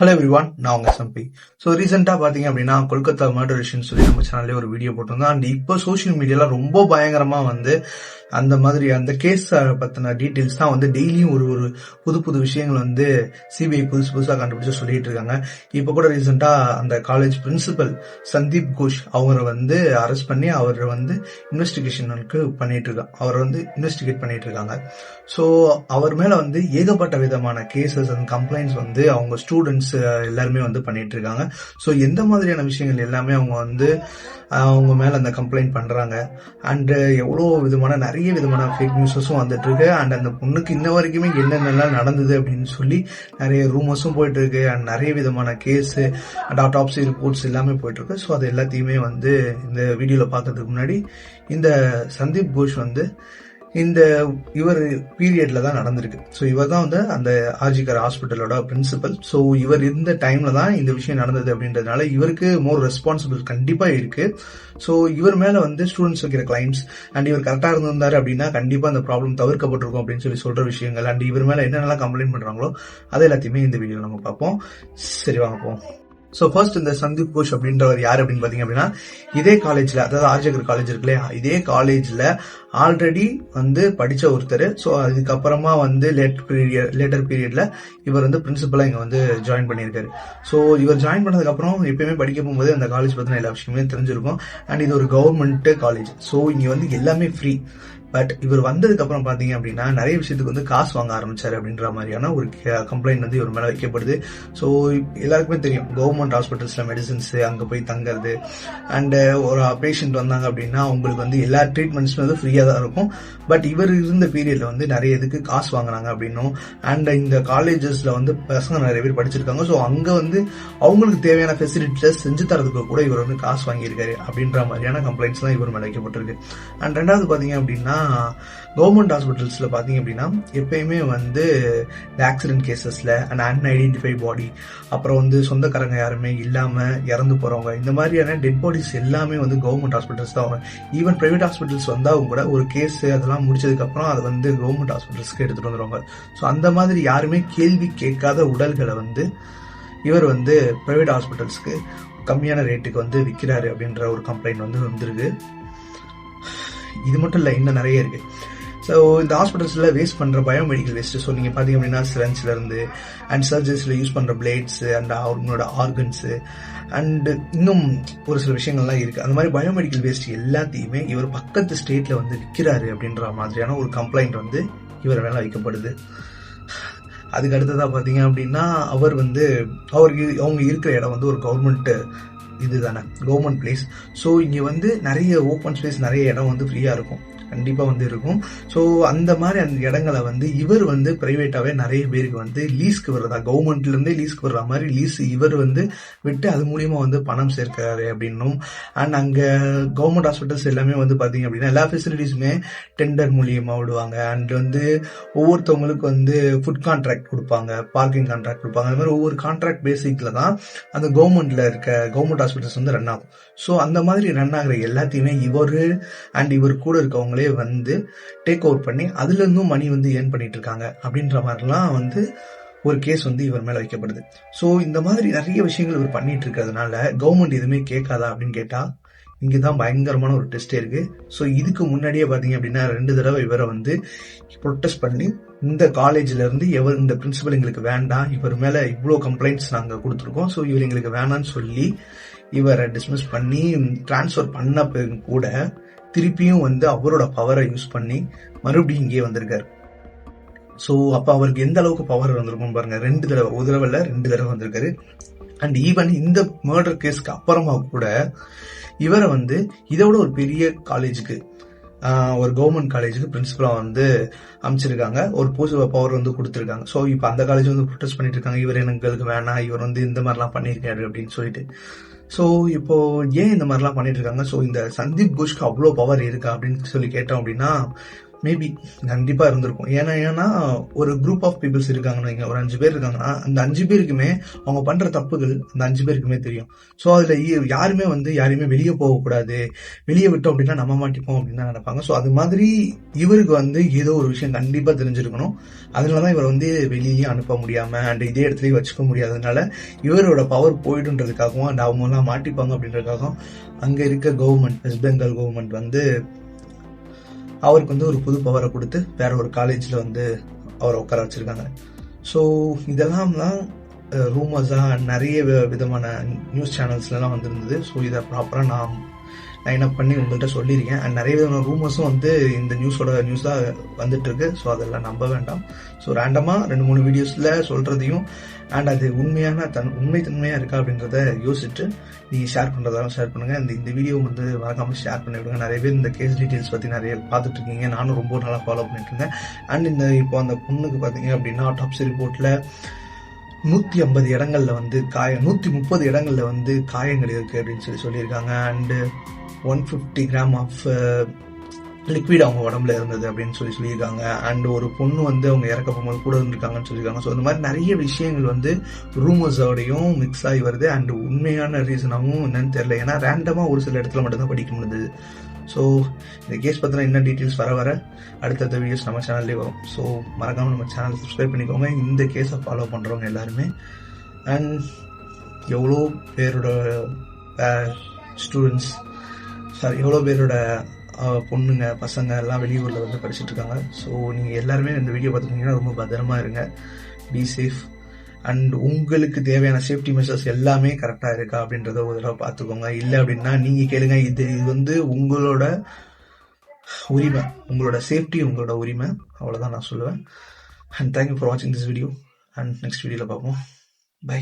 Hello everyone, நான் உங்க SMP. So ரீசெண்டாக பார்த்தீங்க அப்படின்னா கொல்கத்தா மர்டர் விஷயம் சொல்லி நம்ம சேனல்லே ஒரு வீடியோ போட்டிருந்தோம். அண்ட் இப்போ சோஷியல் மீடியால ரொம்ப பயங்கரமாக அந்த மாதிரி அந்த கேஸ் பற்றின டீட்டெயில்ஸ் தான் டெய்லியும் ஒரு ஒரு புது புது விஷயங்கள் சிபிஐ புதுசாக கண்டுபிடிச்சு சொல்லிட்டு இருக்காங்க. இப்போ கூட ரீசெண்டாக அந்த காலேஜ் பிரின்சிபல் சந்தீப் கோஷ் அவரை அரெஸ்ட் பண்ணி அவர் இன்வெஸ்டிகேஷனுக்கு பண்ணிட்டு இருக்காங்க. அவர் இன்வெஸ்டிகேட் பண்ணிட்டு இருக்காங்க. ஸோ அவர் மேல ஏகப்பட்ட விதமான கேசஸ் அண்ட் கம்ப்ளைண்ட்ஸ் அவங்க ஸ்டூடெண்ட்ஸ் எல்லாருமே பண்ணிட்டு இருக்காங்க. ஸோ எந்த மாதிரியான விஷயங்கள் எல்லாமே அவங்க மேல அந்த கம்ப்ளைண்ட் பண்றாங்க. அண்ட் எவ்வளோ விதமான நிறைய விதமான ஃபேக் நியூஸஸும் வந்துட்டு இருக்கு. அண்ட் அந்த பொண்ணுக்கு இன்ன வரைக்குமே என்னென்னலாம் நடந்தது அப்படின்னு சொல்லி நிறைய ரூமர்ஸும் போயிட்டு இருக்கு. அண்ட் நிறைய விதமான கேஸ் அண்ட் ஆட்டாப்சி ரிப்போர்ட்ஸ் எல்லாமே போயிட்டு இருக்கு. ஸோ அது எல்லாத்தையுமே இந்த வீடியோல பார்க்கறதுக்கு முன்னாடி இந்த சந்தீப் கோஷ் இவர் பீரியட்ல தான் நடந்திருக்கு. ஸோ இவர் தான் அந்த ஆர்ஜிகர் ஹாஸ்பிட்டலோட பிரின்சிபல். ஸோ இவர் இருந்த டைம்ல தான் இந்த விஷயம் நடந்தது அப்படின்றதுனால இவருக்கு மோர் ரெஸ்பான்சிபிள் கண்டிப்பா இருக்கு. ஸோ இவர் மேல ஸ்டூடெண்ட்ஸ் வைக்கிற கிளைம்ஸ் அண்ட் இவர் கரெக்டா இருந்திருந்தாரு அப்படின்னா கண்டிப்பா அந்த ப்ராப்ளம் தவிர்க்கப்பட்டிருக்கும் அப்படின்னு சொல்லி சொல்ற விஷயங்கள் அண்ட் இவர் மேல என்னென்னலாம் கம்ப்ளைண்ட் பண்றாங்களோ அது எல்லாத்தையுமே இந்த வீடியோல நம்ம பார்ப்போம். சரி வாங்க போவோம். ஸோ ஃபர்ஸ்ட் இந்த சந்தீப் கோஷ் அப்படின்றவர் யார் அப்படின்னு பாத்தீங்க அப்படின்னா இதே காலேஜ்ல, அதாவது ஆர்ஜிகர் காலேஜ் இருக்கு இல்லையா, இதே காலேஜ்ல ஆல்ரெடி படிச்ச ஒருத்தர். ஸோ அதுக்கப்புறமா லேட்டர் பீரியட்ல இவர் பிரின்சிபலா இங்க ஜாயின் பண்ணியிருக்காரு. ஸோ இவர் ஜாயின் பண்ணதுக்கு அப்புறம் எப்பயுமே படிக்க போகும்போது அந்த காலேஜ் பத்தின எல்லா விஷயமே தெரிஞ்சிருக்கும். அண்ட் இது ஒரு கவர்மெண்ட் காலேஜ். ஸோ இங்க எல்லாமே ஃப்ரீ. பட் இவர் வந்ததுக்கு அப்புறம் பாத்தீங்க அப்படின்னா நிறைய விஷயத்துக்கு காசு வாங்க ஆரம்பிச்சாரு அப்படின்ற மாதிரியான ஒரு கம்ப்ளைண்ட் இவர் மேல வைக்கப்படுது. ஸோ எல்லாருக்குமே தெரியும், கவர்மெண்ட் ஹாஸ்பிட்டல்ஸ்ல மெடிசின்ஸ் அங்க போய் தங்குறது அண்ட் ஒரு பேஷண்ட் வந்தாங்க அப்படின்னா அவங்களுக்கு எல்லா ட்ரீட்மெண்ட்ஸுமே ஃப்ரீயா தான் இருக்கும். பட் இவர் இருந்த பீரியட்ல நிறைய இதுக்கு காசு வாங்கினாங்க அப்படின்னும் அண்ட் இந்த காலேஜஸ்ல பசங்க நிறைய பேர் படிச்சிருக்காங்க. ஸோ அங்க அவங்களுக்கு தேவையான ஃபெசிலிட்டிஸ் செஞ்சு தரதுக்கு கூட இவர் காசு வாங்கியிருக்காரு அப்படின்ற மாதிரியான கம்ப்ளைண்ட்ஸ் எல்லாம் இவர் மேல வைக்கப்பட்டிருக்கு. அண்ட் ரெண்டாவது பாத்தீங்க அப்படின்னா கவர்மெண்ட் ஹாஸ்பிட்டல்ஸ்ல பாத்தீங்க அப்படின்னா எப்பயுமே இந்த ஆக்சிடென்ட் கேசஸ்ல அண்ட் அன்ஐடென்டிஃபை பாடி, அப்புறம் சொந்தக்காரங்க யாருமே இல்லாம இறந்து போறவங்க, இந்த மாதிரியான டெட் பாடிஸ் எல்லாமே கவர்மெண்ட் ஹாஸ்பிட்டல்ஸ் தான். ஈவன் பிரைவேட் ஹாஸ்பிட்டல்ஸ் அவங்க கூட ஒரு கேஸ் அதெல்லாம் முடிச்சதுக்கு அப்புறம் அதை கவர்மெண்ட் ஹாஸ்பிட்டல்ஸ்க்கு எடுத்துட்டு வந்துருவாங்க. ஸோ அந்த மாதிரி யாருமே கேள்வி கேட்காத உடல்களை இவர் பிரைவேட் ஹாஸ்பிட்டல்ஸ்க்கு கம்மியான ரேட்டுக்கு விற்கிறாரு அப்படின்ற ஒரு கம்ப்ளைண்ட் வந்திருக்கு. இது மட்டும் இல்ல, இன்னும் நிறைய இருக்கு. ஸோ இந்த ஹாஸ்பிட்டல்ஸ்ல வேஸ்ட் பண்ற பயோமெடிக்கல் வேஸ்ட், ஸோ நீங்க பாத்தீங்க அப்படின்னா சிரஞ்சில இருந்து அண்ட் சர்ஜரிஸ்ல யூஸ் பண்ற பிளேட்ஸ் அண்ட் அவங்களோட ஆர்கன்ஸ் அண்ட் இன்னும் ஒரு சில விஷயங்கள்லாம் இருக்கு. அந்த மாதிரி பயோமெடிக்கல் வேஸ்ட் எல்லாத்தையுமே இவர் பக்கத்து ஸ்டேட்ல விற்கிறாரு அப்படின்ற மாதிரியான ஒரு கம்ப்ளைண்ட் இவர் மேல வைக்கப்படுது. அதுக்கு அடுத்ததா பாத்தீங்க அப்படின்னா அவருக்கு அவங்க இருக்கிற இடம் ஒரு கவர்மெண்ட் இதுதானே, கவர்மெண்ட் பிளேஸ். ஸோ இங்க நிறைய ஓப்பன் ஸ்பேஸ், நிறைய இடம் ஃப்ரீயா இருக்கும், கண்டிப்பா இருக்கும். ஸோ அந்த மாதிரி அந்த இடங்களை இவர் பிரைவேட்டாவே நிறைய பேருக்கு லீஸ்க்கு வர்றதா, கவர்மெண்ட்ல இருந்தே லீஸ்க்கு வர்ற மாதிரி லீஸ் இவர் விட்டு அது மூலியமா பணம் சேர்க்கிறாரு அப்படின்னும் அண்ட் அங்க கவர்மெண்ட் ஹாஸ்பிட்டல்ஸ் எல்லாமே பாத்தீங்க அப்படின்னா எல்லா ஃபெசிலிட்டிஸுமே டெண்டர் மூலியமா விடுவாங்க. அண்ட் ஒவ்வொருத்தவங்களுக்கு ஃபுட் கான்ட்ராக்ட் கொடுப்பாங்க, பார்க்கிங் கான்ட்ராக்ட் கொடுப்பாங்க. அந்த மாதிரி ஒவ்வொரு கான்ட்ராக்ட் பேசிக்ல தான் அந்த கவர்மெண்ட்ல இருக்க கவர்மெண்ட் ஹாஸ்பிட்டல்ஸ் ரன் ஆகும். ஸோ அந்த மாதிரி ரன் ஆகுற எல்லாத்தையுமே இவரு அண்ட் இவர் கூட இருக்கவங்களே டேக் ஓவர் பண்ணி அதுல இருந்தும் மணி ஏர்ன் பண்ணிட்டு இருக்காங்க அப்படின்ற மாதிரிலாம் ஒரு கேஸ் இவர் மேல வைக்கப்படுது. சோ இந்த மாதிரி நிறைய விஷயங்கள் இவர் பண்ணிட்டு இருக்கிறதுனால கவர்மெண்ட் எதுவுமே கேட்காதா அப்படின்னு கேட்டா இங்கதான் பயங்கரமான ஒரு டெஸ்ட் இருக்கு. சோ இதுக்கு முன்னாடியே பாத்தீங்க அப்படின்னா 2 தடவை இவரை ப்ரொடெஸ்ட் பண்ணி இந்த காலேஜ்ல இருந்து இந்த பிரின்சிபல் எங்களுக்கு வேண்டாம், இவர் மேல இவ்வளவு கம்ப்ளைண்ட்ஸ் நாங்க கொடுத்துருக்கோம், சோ இவர் எங்களுக்கு வேணாம்னு சொல்லி இவரை டிஸ்மிஸ் பண்ணி டிரான்ஸ்பர் பண்ண பிறகு கூட திருப்பியும் அவரோட பவரை யூஸ் பண்ணி மறுபடியும் இங்கே வந்திருக்காரு. சோ அப்ப அவருக்கு எந்த அளவுக்கு பவர் வந்திருக்கும் பாருங்க. 2 தடவை, ஒரு தடவை இல்ல 2 தடவை வந்திருக்காரு. அண்ட் ஈவன் இந்த மர்டர் கேஸ்க்கு அப்புறமா கூட இவரை இதோட ஒரு பெரிய காலேஜுக்கு, ஒரு கவர்மெண்ட் காலேஜுக்கு பிரின்சிபலா அமைச்சிருக்காங்க, ஒரு பவர் கொடுத்திருக்காங்க. சோ இப்ப அந்த காலேஜ் ப்ரொடெஸ்ட் பண்ணிட்டு இருக்காங்க, இவர் எங்களுக்கு வேணாம், இவர் இந்த மாதிரி எல்லாம் பண்ணிருக்காரு அப்படின்னு சொல்லிட்டு. சோ இப்போ ஏன் இந்த மாதிரிலாம் பண்ணிட்டு இருக்காங்க? சோ இந்த சந்தீப் கோஷ்க்கு அவ்வளவு பவர் இருக்கா அப்படின்னு சொல்லி கேட்டோம் அப்படின்னா மேபி கண்டிப்பா இருந்திருக்கும். ஏன்னா ஒரு குரூப் ஆஃப் பீப்புள்ஸ் இருக்காங்கன்னு வைங்க, ஒரு 5 பேர் இருக்காங்கன்னா அந்த 5 பேருக்குமே அவங்க பண்ற தப்புகள் அந்த 5 பேருக்குமே தெரியும். ஸோ அதுல யாருமே யாரையுமே வெளியே போகக்கூடாது, வெளியே விட்டோம் அப்படின்னா நம்ம மாட்டிப்போம் அப்படின்னு தான் நினைப்பாங்க. ஸோ அது மாதிரி இவருக்கு ஏதோ ஒரு விஷயம் கண்டிப்பா தெரிஞ்சிருக்கணும். அதனாலதான் இவர் வெளியே அனுப்ப முடியாம அண்ட் இதே இடத்துலயே வச்சுக்க முடியாததுனால இவரோட பவர் போயிடுன்றதுக்காகவும் அண்ட் அவங்க எல்லாம் மாட்டிப்பாங்க அப்படின்றதுக்காகவும் அங்க இருக்க கவர்மெண்ட், வெஸ்ட் பெங்கால் கவர்மெண்ட் அவருக்கு ஒரு புது பவரை கொடுத்து வேற ஒரு காலேஜ்ல அவரை உட்கார வச்சிருக்காங்க. ஸோ இதெல்லாம் தான் ரூமர்ஸா நிறைய விதமான நியூஸ் சேனல்ஸ்லாம் வந்திருந்தது. ஸோ இதை ப்ராப்பரா நான் லைன் அப் பண்ணி உங்கள்கிட்ட சொல்லியிருக்கேன். அண்ட் நிறைய விதமான ரூமர்ஸும் இந்த நியூஸா வந்துட்டு இருக்கு. ஸோ அதெல்லாம் நம்ப வேண்டாம். ஸோ ரேண்டமா 2-3 வீடியோஸ்ல சொல்றதையும் அண்ட் அது உண்மைத்தன்மையா இருக்கா அப்படின்றத யோசிச்சுட்டு நீங்க ஷேர் பண்றதாலும் ஷேர் பண்ணுங்க. இந்த வீடியோ மறக்காம ஷேர் பண்ணி விடுங்க. நிறைய பேர் இந்த கேஸ் டீடைல்ஸ் பத்தி நிறைய பார்த்துட்டு இருக்கீங்க. நானும் ரொம்ப நாளா ஃபாலோ பண்ணிட்டு இருந்தேன். அண்ட் இப்போ அந்த பொண்ணுக்கு பாத்தீங்க அப்படின்னா ஆட்டாப்சி ரிப்போர்ட்ல 150 இடங்கள்ல 130 இடங்கள்ல காயங்கள் இருக்கு அப்படின்னு சொல்லியிருக்காங்க. அண்ட் 150 கிராம் ஆஃப் லிக்விட் அவங்க உடம்புல இருந்தது அப்படின்னு சொல்லியிருக்காங்க. அண்ட் ஒரு பொண்ணு அவங்க இறக்க போகும்போது கூட இருந்திருக்காங்கன்னு சொல்லியிருக்காங்க. ஸோ இந்த மாதிரி நிறைய விஷயங்கள் ரூமர்ஸோடையும் மிக்ஸ் ஆகி வருது. அண்ட் உண்மையான ரீசனாகவும் என்னன்னு தெரியல. ஏன்னா ரேண்டமா ஒரு சில இடத்துல மட்டும்தான் படிக்க முடியுது. ஸோ இந்த கேஸ் பத்தின என்ன டீட்டெயில்ஸ் வர அடுத்தடுத்த வீடியோஸ் நம்ம சேனல்லே வரும். ஸோ மறக்காம நம்ம சேனல் சப்ஸ்கிரைப் பண்ணிக்கோங்க. இந்த கேஸை ஃபாலோ பண்றவங்க எல்லாருமே. அண்ட் எவ்வளோ பேரோட ஸ்டூடெண்ட்ஸ் எவ்வளோ பேரோட பொண்ணுங்க பசங்க எல்லாம் வெளியூர்ல படிச்சுட்டு இருக்காங்க. ஸோ நீங்க எல்லாருமே இந்த வீடியோ பார்த்துக்கிட்டீங்கன்னா ரொம்ப பத்திரமா இருங்க. Be safe. அண்ட் உங்களுக்கு தேவையான சேஃப்டி மெஷர்ஸ் எல்லாமே கரெக்டா இருக்கா அப்படின்றத ஒரு தடவை பார்த்துக்கோங்க. இல்லை அப்படின்னா நீங்க கேளுங்க. இது உங்களோட உரிமை, உங்களோட சேஃப்டி உங்களோட உரிமை. அவ்வளவுதான் நான் சொல்லுவேன். அண்ட் தேங்க்யூ ஃபார் வாட்சிங் திஸ் வீடியோ. அண்ட் நெக்ஸ்ட் வீடியோல பார்ப்போம். பை.